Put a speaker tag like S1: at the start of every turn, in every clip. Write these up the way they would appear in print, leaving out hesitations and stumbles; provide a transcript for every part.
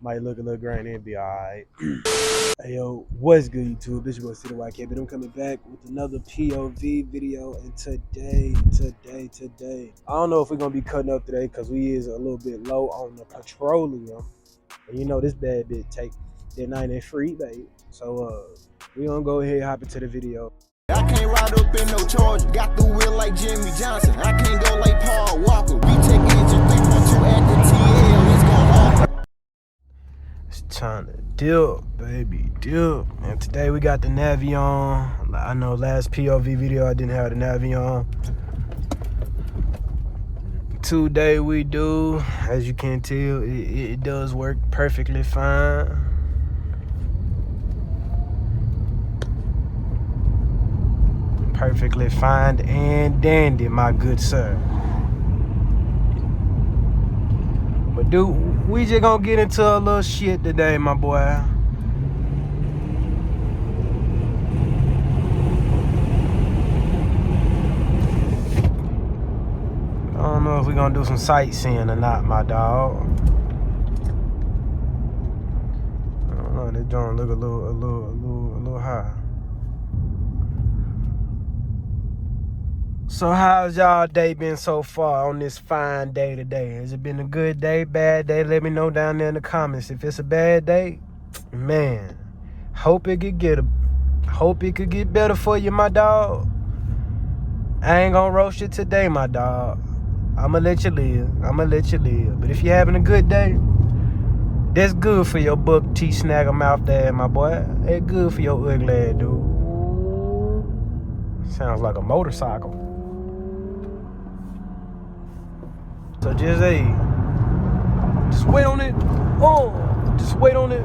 S1: Might look a little grainy and be alright. Hey yo, what's good YouTube? This is your boy Citywide.Kb. I'm coming back with another POV video, and today, I don't know if we're gonna be cutting up today because we is a little bit low on the petroleum. And you know this bad bitch take that 90 free, baby. So we gonna go ahead and hop into the video.
S2: I can't ride up in no Charger, got the wheel like Jimmy Johnson. I can't go like Paul Walker. We take engine 3.2 at the TL, it's gon' offer.
S1: It's time to dip, baby, dip. And today we got the Navi on. I know last POV video I didn't have the Navi on. Today we do, as you can tell, it does work perfectly fine. Perfectly fine and dandy, my good sir. But dude, we just gonna get into a little shit today, my boy. I don't know if we gonna do some sightseeing or not, my dog. I don't know, this joint look a little high. So how's y'all day been so far on this fine day today? Has it been a good day, bad day? Let me know down there in the comments. If it's a bad day, man, hope it could get better for you, my dog. I ain't gonna roast you today, my dog. I'ma let you live. But if you're having a good day, that's good for your buck teeth snagger mouth there, my boy. It's good for your ugly ass, dude. Sounds like a motorcycle. So just wait on it. Just wait on it.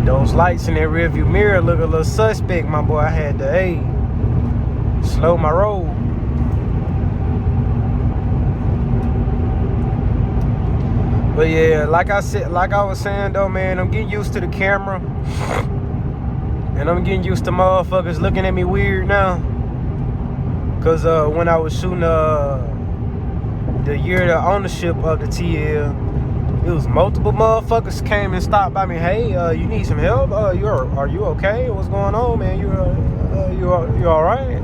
S1: Those lights in that rearview mirror look a little suspect, my boy. I had to, slow my roll. But yeah, like I was saying though, man, I'm getting used to the camera. And I'm getting used to motherfuckers looking at me weird now. Cause when I was shooting the year of ownership of the TL, it was multiple motherfuckers came and stopped by me. Hey, you need some help? Are you okay? What's going on, man? You all right?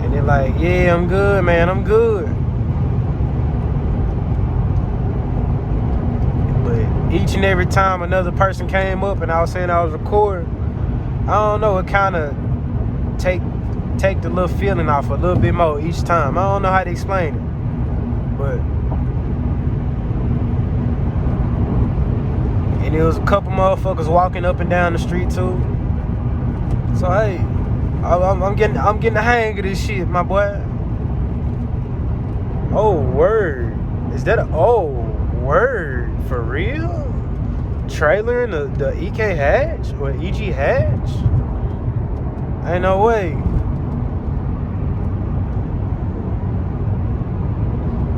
S1: And they're like, yeah, I'm good, man. I'm good. But each and every time another person came up and I was saying I was recording, I don't know, it kind of take the little feeling off a little bit more each time. I don't know how to explain it, but and there was a couple motherfuckers walking up and down the street too. So hey, I'm getting the hang of this shit, my boy. Oh word, is that word for real? Trailer in the EK hatch or EG hatch? Ain't no way.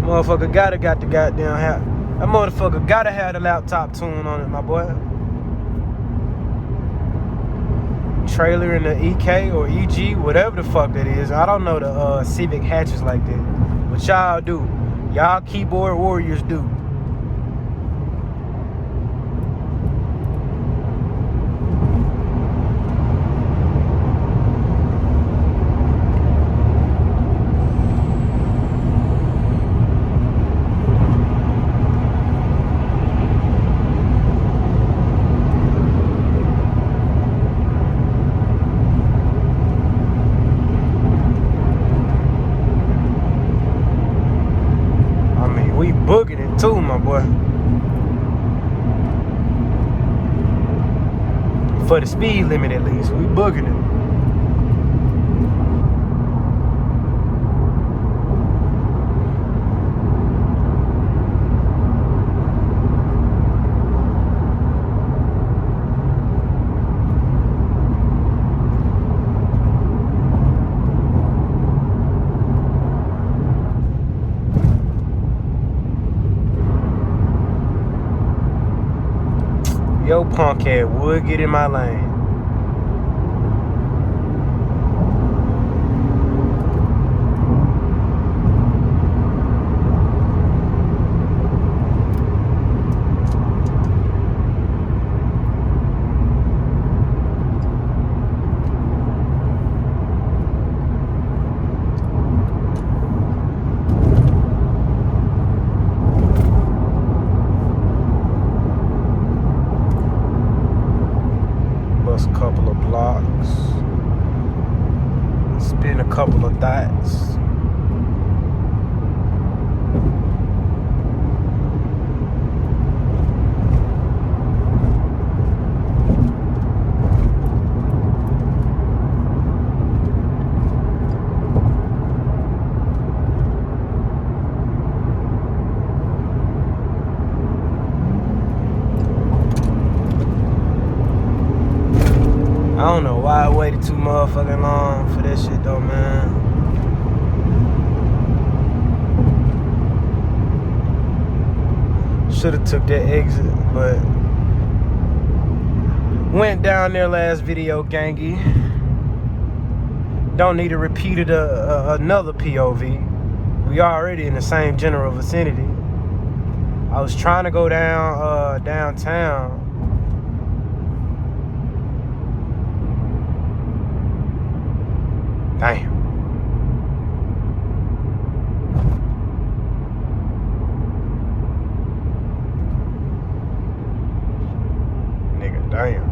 S1: Motherfucker got the goddamn hat. That motherfucker gotta have the laptop tune on it, my boy. Trailer in the EK or EG, whatever the fuck that is. I don't know the Civic hatches like that. But y'all do. Y'all keyboard warriors do. We booking it too, my boy. For the speed limit at least, we booking it. Yo, punk head would get in my lane. A couple of blocks, spin a couple of dots. I don't know why I waited too motherfucking long for that shit though, man. Should've took that exit, but went down there last video, gangy. Don't need to repeat it another POV. We already in the same general vicinity. I was trying to go downtown. Damn. Nigga, damn.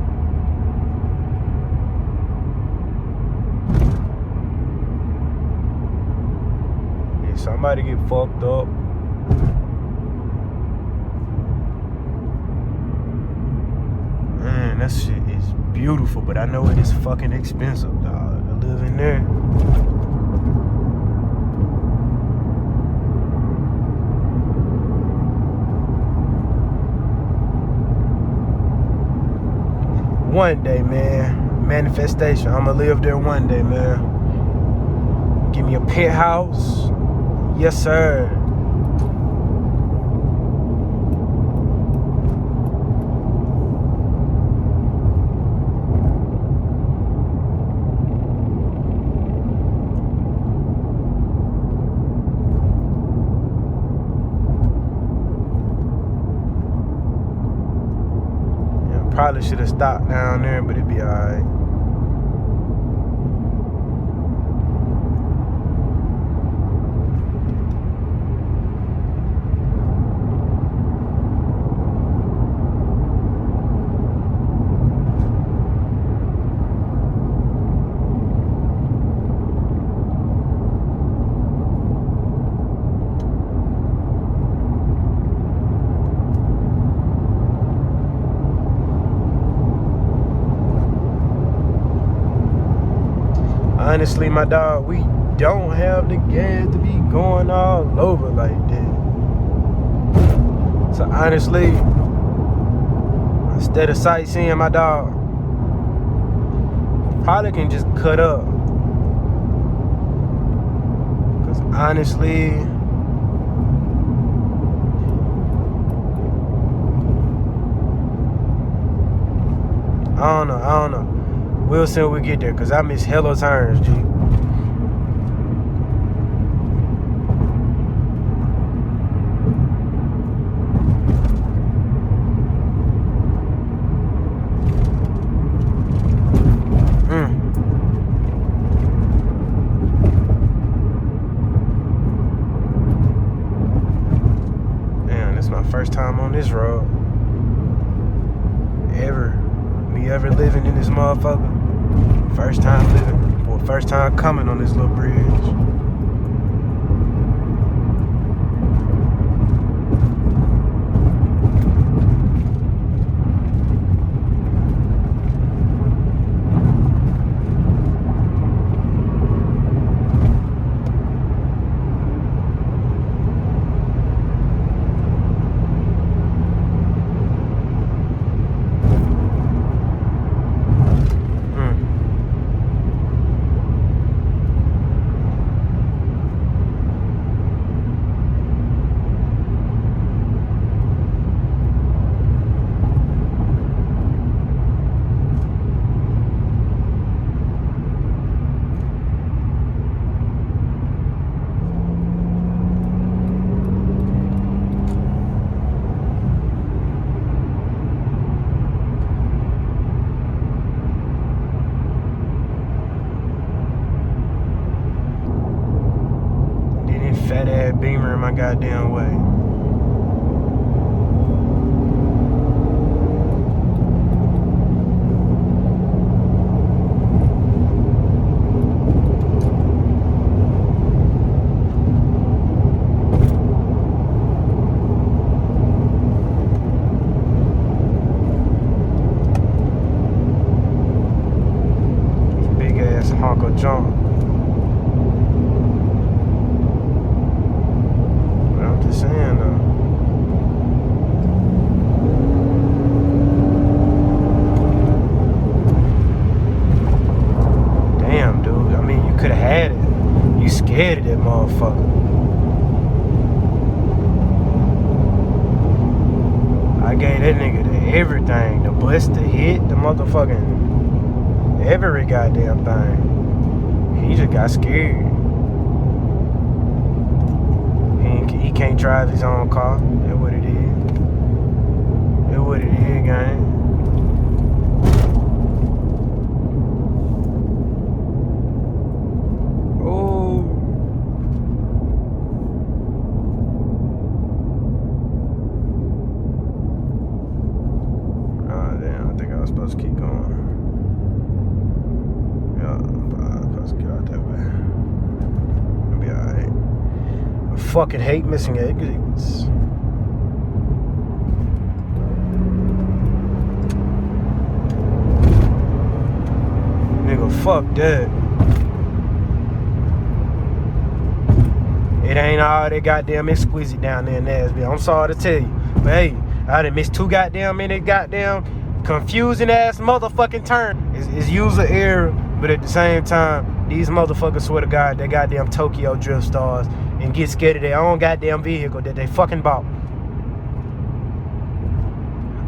S1: Did somebody get fucked up? Man, that shit is beautiful, but I know it is fucking expensive, dog. To live in there. One day, man. Manifestation. I'ma live there one day, man. Give me a penthouse. Yes, sir. Probably should have stopped down there, but it'd be alright. Honestly, my dog, we don't have the gas to be going all over like that. So honestly, instead of sightseeing, my dog, probably can just cut up. Cause honestly, I don't know. We'll see when we get there, cause I miss hella turns, G. Man, this is my first time on this road. Ever living in this motherfucker. First time living, or first time coming on this little bridge. Beamer in my goddamn way. Huncho jump. But I'm just saying though. Damn, dude. I mean, you could have had it. You scared of that motherfucker. I gave that nigga the everything. The bus, the hit, the motherfucking every goddamn thing. He just got scared. He can't drive his own car. That's what it is. That's what it is, gang. Oh. Oh, damn. I think I was supposed to keep going. Get out that way. It'll be alright. I fucking hate missing exits. Nigga, fuck that. It ain't all that goddamn exquisite down there in Nashville. I'm sorry to tell you. But hey, I done missed 2 goddamn minute goddamn confusing ass motherfucking turn. It's user error, but at the same time, these motherfuckers swear to God they goddamn Tokyo drift stars and get scared of their own goddamn vehicle that they fucking bought.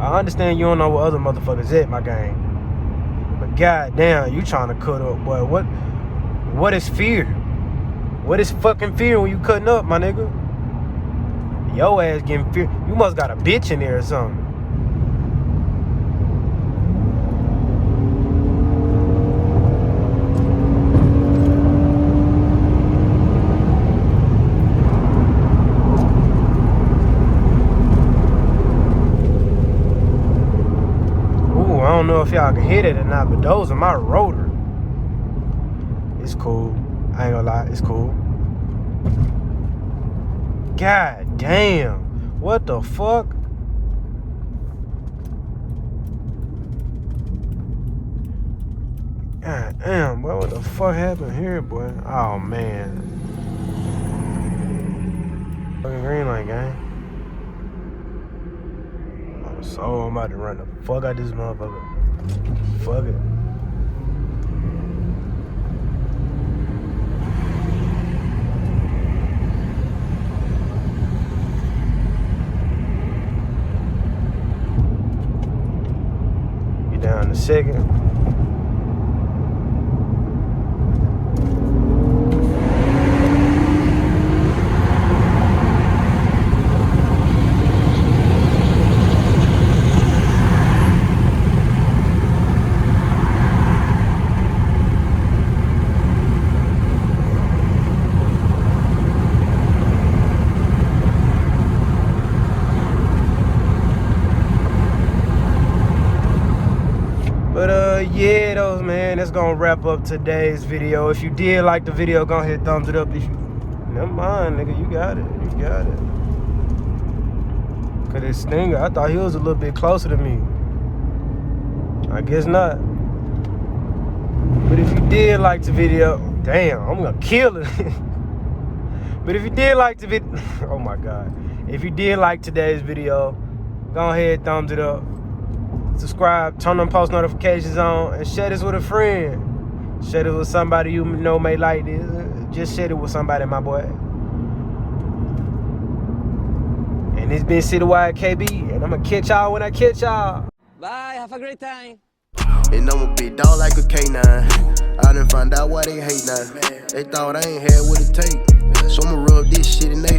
S1: I understand you don't know what other motherfuckers at, my gang. But goddamn, you trying to cut up, boy. What is fear? What is fucking fear when you cutting up, my nigga? Your ass getting fear. You must got a bitch in there or something. I don't know if y'all can hit it or not, but those are my rotor. It's cool. I ain't gonna lie, it's cool. God damn. What the fuck? God damn, boy, what the fuck happened here, boy? Oh, man. Fucking green light, gang. So I'm about to run the fuck out this motherfucker. Fuck it. Get down to second. Yeah, those, man, that's gonna wrap up today's video. If you did like the video, go ahead, thumbs it up. If you, never mind, nigga, you got it, Cause this Stinger, I thought he was a little bit closer to me. I guess not. But if you did like the video, damn, I'm gonna kill it. But if you did like the video, oh my God. If you did like today's video, go ahead, thumbs it up. Subscribe, turn on post notifications on, and share this with a friend. Share it with somebody you know may like this. Just share it with somebody, my boy. And it's been Citywide.Kb, and I'm gonna catch y'all when I catch y'all.
S3: Bye, have a great time.
S2: And I'm a big dog like a K9. I done find out why they hate now. They thought I ain't had what it take. So I'ma rub this shit in their